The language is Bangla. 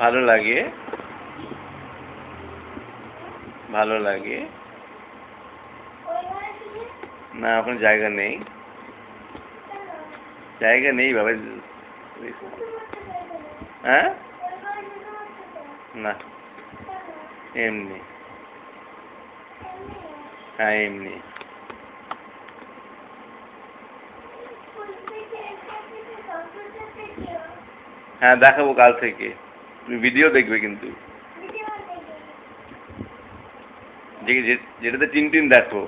ভালো লাগে, ভালো লাগে। না ওখানে জায়গা নেই, জায়গা নেই বাবা। হ্যাঁ না এমনি, হ্যাঁ এমনি। হ্যাঁ দেখাবো কাল থেকে, তুমি ভিডিও দেখবে কিন্তু, যেটাতে টিনটিন দেখো।